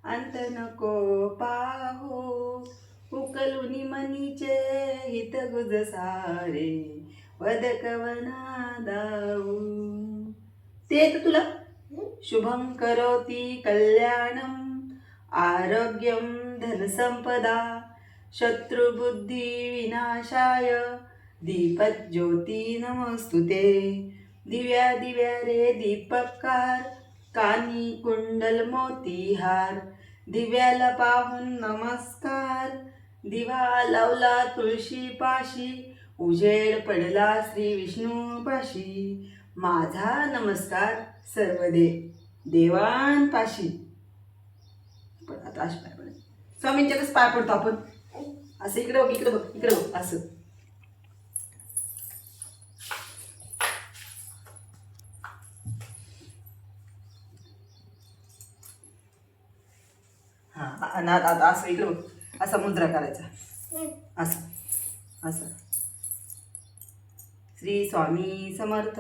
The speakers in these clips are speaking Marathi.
अंत नको पाहो, उकलुनी मनीचे हित गुज सारे, वदकवना दाऊ. ते येतं तुला? शुभं करोति कल्याणं, आरोग्यं धनसंपदा, शत्रुबुद्धी विनाशाय, दीपज्योती नमस्तुते. दिव्या दिव्या रे दीपकार, कानी कुंडल मोतीहार, दिव्याला पाहून नमस्कार. दिवा लावला तुळशी पाशी, उजेड पडला श्री विष्णू पाशी. माझा नमस्कार सर्व देवांपाशी. पण आता अशी पाय पडत स्वामींच्याच पाय पडतो आपण. असं इकडे बघ, इकडे बघ, इकडे बघ, असं. हा आता असं इकडे बघ, असा मुद्रा करायचा, असं असं. श्री स्वामी समर्थ,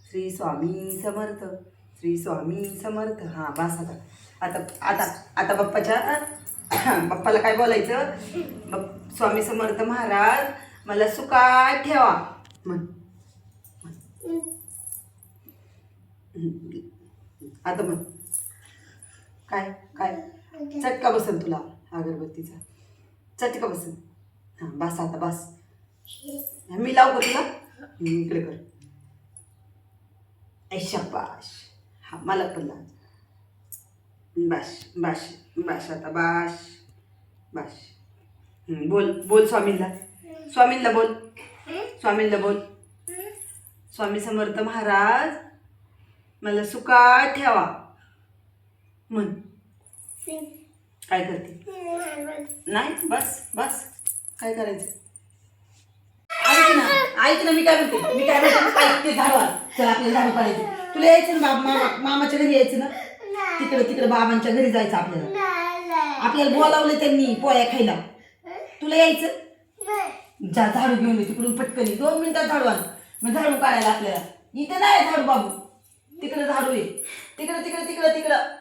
श्री स्वामी समर्थ, श्री स्वामी समर्थ. हा बस. आता आता आता बाप्पाला काय बोलायचं? स्वामी समर्थ महाराज मला सुखात ठेवा म्हण. आता म्हण. काय काय चटका बसन तुला अगरबत्तीचा, चटका बसन. हा बस आता बस. मी लावू का तुला? इकडे कर. शाबाश. हा मला पण लाव. बस बस बस आता बस बस. बोल बोल स्वामींना, स्वामींना बोल, स्वामींना बोल. स्वामी समर्थ महाराज मला सुखात ठेवा म्हण. काय करते? नाही बस बस. काय करायचं? ऐक ना मी काय म्हणते, ऐक ते झाडू. चल आपल्याला झाडू काढायचं. तुला यायचं ना मामाच्या घरी यायचं ना? तिकडे बाबांच्या घरी जायचं आपल्याला बोलावलं त्यांनी पोळ्या खायला. तुला यायचं? जा झाडू घेऊन ये तिकडून पटकन. 2 मिनिटात झाडू आण. मग झाडू काढायला आपल्याला. इथं नाही झाडू बाबू, तिकडे झाडू आहे. तिकडं तिकडं तिकडं तिकडं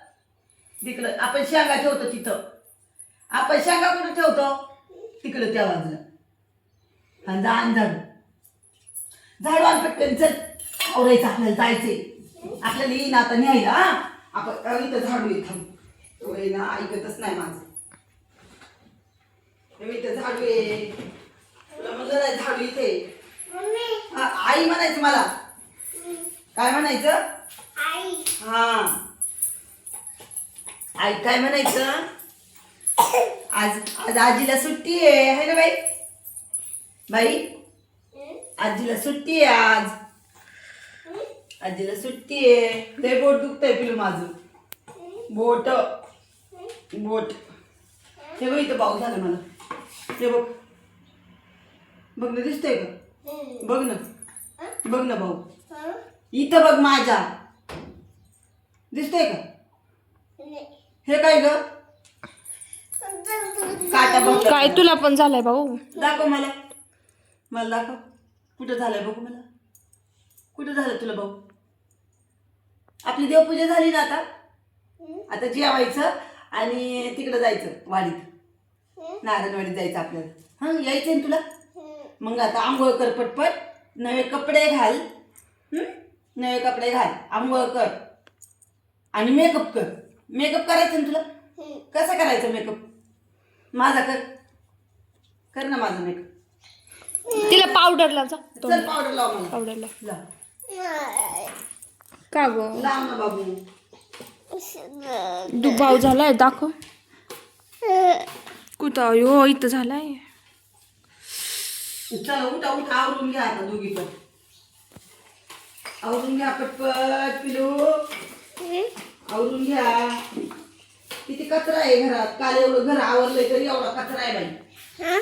तिकडं आपण शेंगा ठेवतो तिथं. आपण शेंगा कुठं ठेवतो? तिकडं त्या बाजूला. आणि झाडू झाडू आण पटकन. चल आवरायचं, आपल्याला जायचंय. आपल्याला येईन आता न्यायला. आपण इथं झाडू येत ना, ऐकतच नाही माझं. इथं झाडू आहे. तुला म्हणलं नाही झाडू इथे. आई म्हणायचं मला. काय म्हणायचं? हा आई काय म्हणायचं? आज आज आजीला सुट्टी आहे ना बाई? बाई आजीला सुट्टी आहे आज. आजीला सुट्टी आहे. ते बोट दुखतंय पिलू माझं. बोट बोट. हे बघ इथं पाऊस झाला मला. हे बघ, बघ ना, दिसतंय का? बघ ना, बघ ना भाऊ. इथं बघ माझ्या. दिसतंय का? हे काय ग? काटा बघ. काय तुला पण झालंय भाऊ? दाखव मला, मला दाखव. कुठं झालंय बघू मला. कुठं झालं तुला भाऊ? आपली देवपूजा झाली ना आता. आता जेवायचं आणि तिकडं जायचं वाडीत. नारायणवाडीत जायचं आपल्याला. हा यायचं ना तुला? मग आता आंघोळ कर पटपट. नवे कपडे घाल. नवे कपडे घाल, आंघोळ कर आणि मेकअप कर. मेकअप करायचं ना तुला? कसा करायचा मेकअप? माझा कर. कर ना माझा मेकअप. तिला पावडर लाव जा. चल पावडर लाव मला. पावडर लाव. लाव. का ग? लाव ना बाबू. दुभाव झालाय, दाखव. कुठं? यो इथं झालाय. चल उठा उठा, आवरून घ्या आता दोघी पण. आवरून घ्या पटपट पिलू. आवरून घ्या. किती कचरा आहे घरात. काल एवढं घर आवरलंय तरी एवढा कचरा आहे बाई.